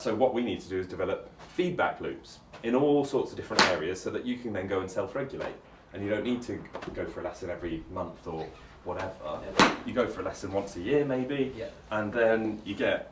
So what we need to do is develop feedback loops in all sorts of different areas so that you can then go and self-regulate. And you don't need to go for a lesson every month or whatever. Yeah. You go for a lesson once a year maybe, Yeah. and then you get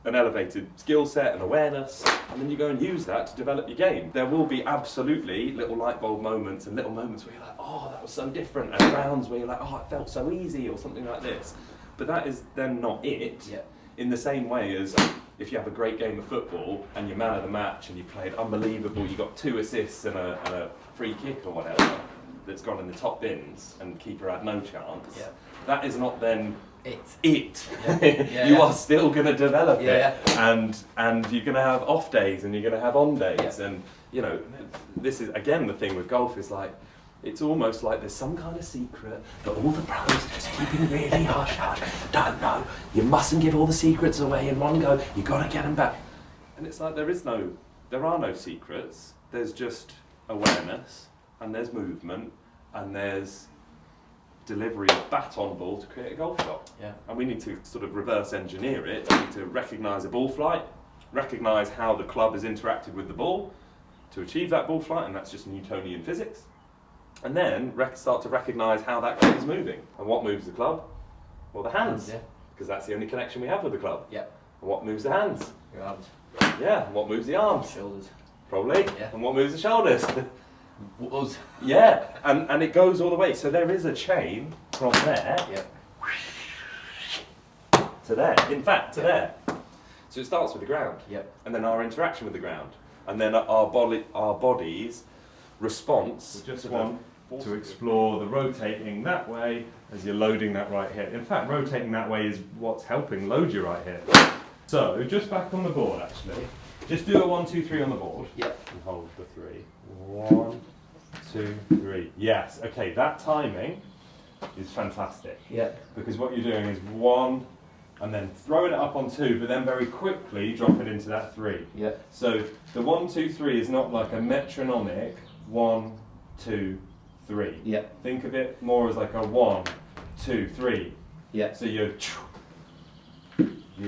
an elevated skill set and awareness, and then you go and use that to develop your game. There will be absolutely little light bulb moments and little moments where you're like, oh, that was so different, and rounds where you're like, oh, it felt so easy, or something like this. But that is then not it. Yeah. In the same way as if you have a great game of football and you're man of the match and you played unbelievable, you got 2 assists and a free kick or whatever that's gone in the top bins and the keeper had no chance. Yeah. That is not then It. Yeah. Yeah, You yeah. are still going to develop Yeah, it, and you're going to have off days and you're going to have on days, Yeah. and you know, this is again the thing with golf is like, it's almost like there's some kind of secret that all the pros are just keeping really hush hush. Don't know. You mustn't give all the secrets away in one go. You got to get them back. And it's like there are no secrets. There's just awareness, and there's movement, and there's delivery of bat on ball to create a golf shot. Yeah. And we need to sort of reverse engineer it. We need to recognise a ball flight, recognise how the club has interacted with the ball to achieve that ball flight, and that's just Newtonian physics. And then start to recognise how that club is moving. And what moves the club? Well, the hands. Yeah. Because that's the only connection we have with the club. Yeah. And what moves the hands? Your arms. Yeah. And what moves the arms? Shoulders. Probably. Yeah. And what moves the shoulders? Us. Yeah. And it goes all the way. So there is a chain from there Yeah. to there. In fact, to there. So it starts with the ground. Yep. And then our interaction with the ground. And then our body's response. We just want to explore the rotating that way as you're loading that right hip. In fact, rotating that way is what's helping load your right hip. So, just back on the board actually, just do a 1, 2, 3 on the board. Yep. And hold the 3. 1, 2, 3. Yes, okay, that timing is fantastic. Yeah. Because what you're doing is 1, and then throwing it up on 2, but then very quickly drop it into that 3. Yeah. So the 1, 2, 3 is not like a metronomic 1, 2, 3. Yeah. Think of it more as like a 1, 2, 3. Yeah. So you're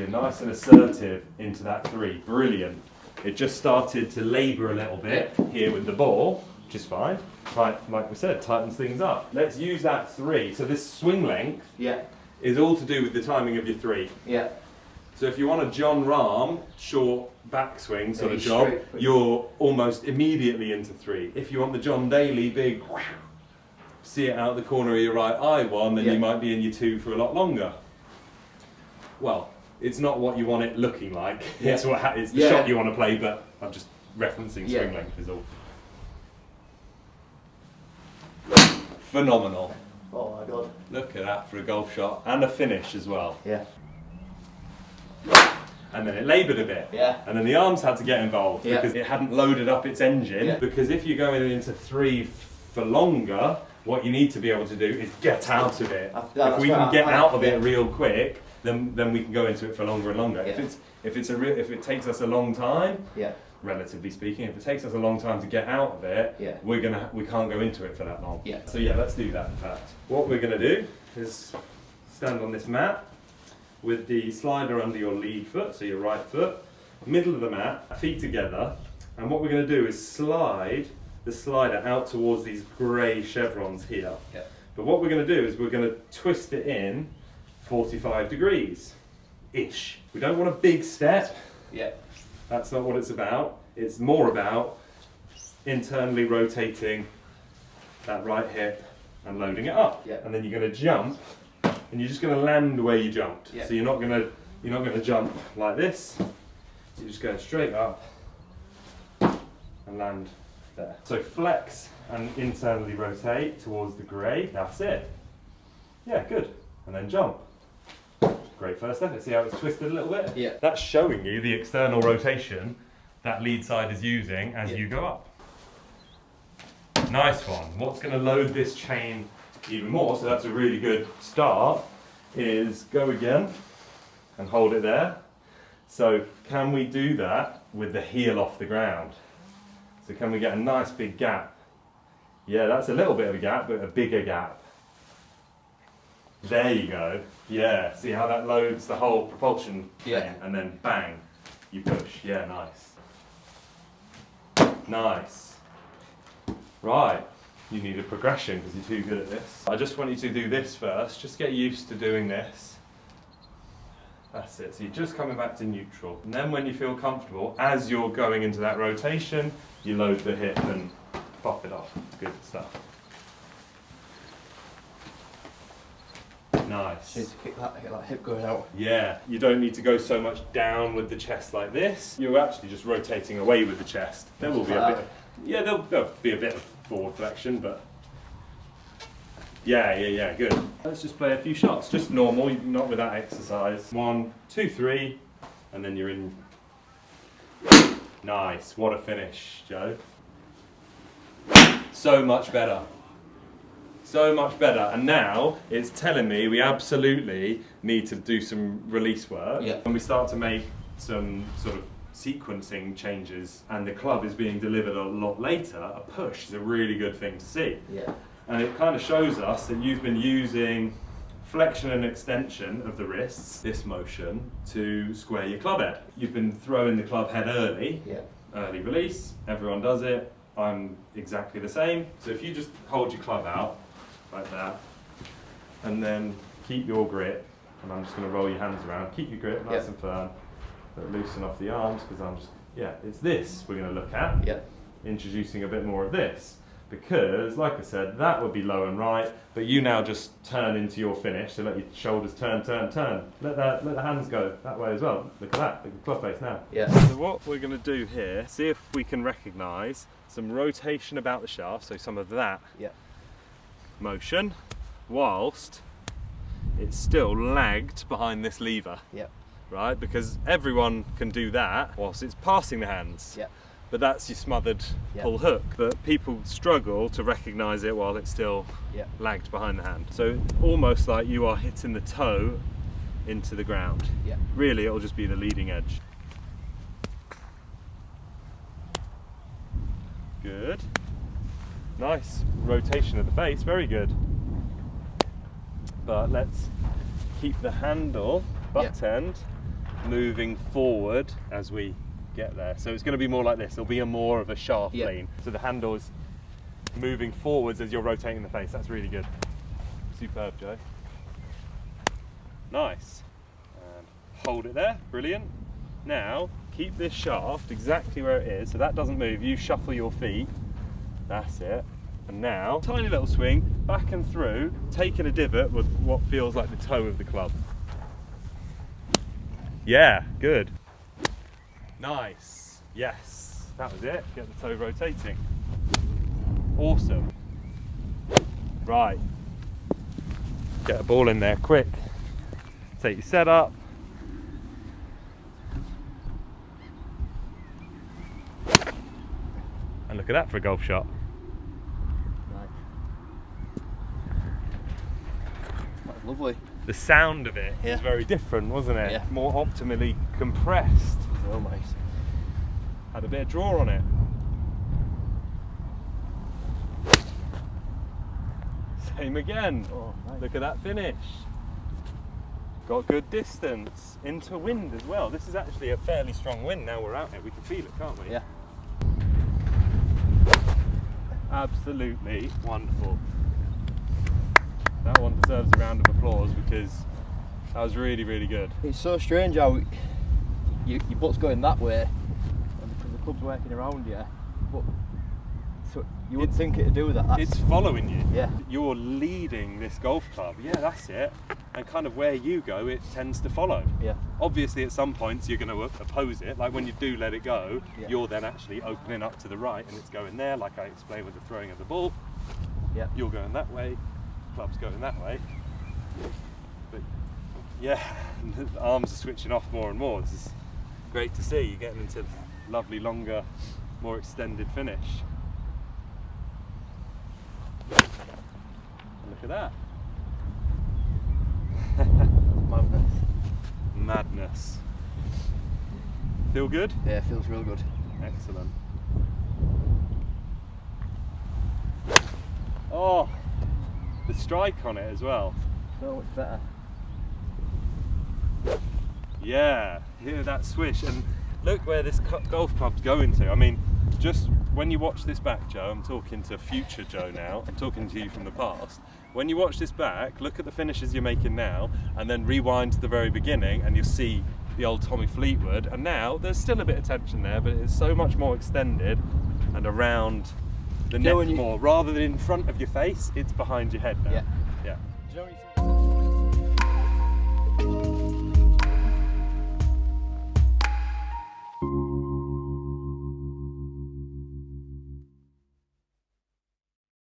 nice and assertive into that 3. Brilliant. It just started to labour a little bit here with the ball, which is fine. Like we said, tightens things up. Let's use that 3. So this swing length Yeah. is all to do with the timing of your 3. Yeah. So if you want a John Rahm short backswing sort Yeah, of job, straight. you're almost immediately into 3. If you want the John Daly big, see it out the corner of your right eye one, then Yeah. you might be in your 2 for a lot longer. Well, it's not what you want it looking like. Yeah. It's the Yeah. shot you want to play, but I'm just referencing Yeah. swing length is all. Phenomenal. Oh my god. Look at that for a golf shot. And a finish as well. Yeah. And then it laboured a bit. Yeah. And then the arms had to get involved Yeah. because it hadn't loaded up its engine. Yeah. Because if you're going into 3 for longer, what you need to be able to do is get out of it. That's If we right. can get out of it Yeah. real quick, then we can go into it for longer and longer. Yeah. If it takes us a long time, Yeah. relatively speaking, if it takes us a long time to get out of it, Yeah. we can't go into it for that long. Yeah. So yeah, let's do that in fact. What we're going to do is stand on this mat with the slider under your lead foot, so your right foot, middle of the mat, feet together, and what we're going to do is slide the slider out towards these grey chevrons here. Yeah. But what we're going to do is we're going to twist it in 45 degrees-ish. We don't want a big step. Yeah. That's not what it's about. It's more about internally rotating that right hip and loading it up. Yeah. And then you're going to jump, and you're just going to land where you jumped. Yeah. So you're not going to jump like this. You're just going straight up and land there. So flex and internally rotate towards the grey. That's it. Yeah, good. And then jump. Great first effort. See how it's twisted a little bit? Yeah. That's showing you the external rotation that lead side is using as Yeah. you go up. Nice one. What's going to load this chain even more, so that's a really good start, is go again and hold it there. So can we do that with the heel off the ground? So can we get a nice big gap? Yeah, that's a little bit of a gap, but a bigger gap. There you go. Yeah, see how that loads the whole propulsion Yeah. thing, and then bang. You push. Yeah, nice. Nice. Right. You need a progression because you're too good at this. I just want you to do this first. Just get used to doing this. That's it. So you're just coming back to neutral. And then when you feel comfortable, as you're going into that rotation, you load the hip and pop it off. Good stuff. Nice. Need to kick that, get that hip going out. Yeah, you don't need to go so much down with the chest like this. You're actually just rotating away with the chest. There will be a bit of, yeah, there'll be a bit of forward flexion, but yeah, good. Let's just play a few shots, just normal, not with that exercise. 1, 2, 3, and then you're in. Nice, what a finish, Joe. So much better. So much better, and now it's telling me we absolutely need to do some release work. Yeah. When we start to make some sort of sequencing changes and the club is being delivered a lot later, a push is a really good thing to see. Yeah. And it kind of shows us that you've been using flexion and extension of the wrists, this motion, to square your club head. You've been throwing the club head early, Yeah. early release, everyone does it. I'm exactly the same. So if you just hold your club out, like that, and then keep your grip, and I'm just going to roll your hands around, keep your grip nice and firm, but loosen off the arms, because I'm just, it's this we're going to look at, introducing a bit more of this, because like I said, that would be low and right, but you now just turn into your finish, so let your shoulders turn, let the hands go that way as well. Look at that, look at the club face now. So what we're going to do here, see if we can recognise some rotation about the shaft, so some of that motion, whilst it's still lagged behind this lever, right? Because everyone can do that whilst it's passing the hands, but that's your smothered pull hook. But people struggle to recognise it while it's still lagged behind the hand. So almost like you are hitting the toe into the ground. Really, it'll just be the leading edge. Good. Nice rotation of the face, very good. But let's keep the handle, butt end, moving forward as we get there. So it's going to be more like this. There'll be more of a shaft lean. So the handle is moving forwards as you're rotating the face. That's really good. Superb, Joe. Nice. And hold it there. Brilliant. Now keep this shaft exactly where it is, so that doesn't move. You shuffle your feet. That's it. And now, tiny little swing, back and through, taking a divot with what feels like the toe of the club. Yeah, good. Nice. Yes, that was it. Get the toe rotating. Awesome. Right. Get a ball in there quick. Take your setup. And look at that for a golf shot. Lovely. The sound of it is very different, wasn't it? More optimally compressed. Oh, nice. Had a bit of draw on it. Same again. Oh, nice. Look at that finish. Got good distance. Into wind as well. This is actually a fairly strong wind now we're out here. We can feel it, can't we? Yeah. Absolutely wonderful. That one deserves a round of applause because that was really, really good. It's so strange how your butt's going that way and the club's working around you, but so you wouldn't think it'd do that. It's following you. Yeah. You're leading this golf club. Yeah, that's it. And kind of where you go, it tends to follow. Yeah. Obviously, at some points, you're going to oppose it. Like when you do let it go, you're then actually opening up to the right and it's going there, like I explained with the throwing of the ball. Yeah. You're going that way. Club's going that way, but yeah, the arms are switching off more and more. This is great to see. You're getting into lovely, longer, more extended finish. Look at that. Madness. Madness. Feel good? Yeah, it feels real good. Excellent. Oh, the strike on it as well. So much better. Yeah, hear that swish, and look where this golf club's going to. I mean, just when you watch this back, Joe, I'm talking to future Joe now, I'm talking to you from the past. When you watch this back, look at the finishes you're making now, and then rewind to the very beginning, and you'll see the old Tommy Fleetwood. And now there's still a bit of tension there, but it's so much more extended and around the neck more, rather than in front of your face. It's behind your head now. Yeah. Yeah. Do you know when you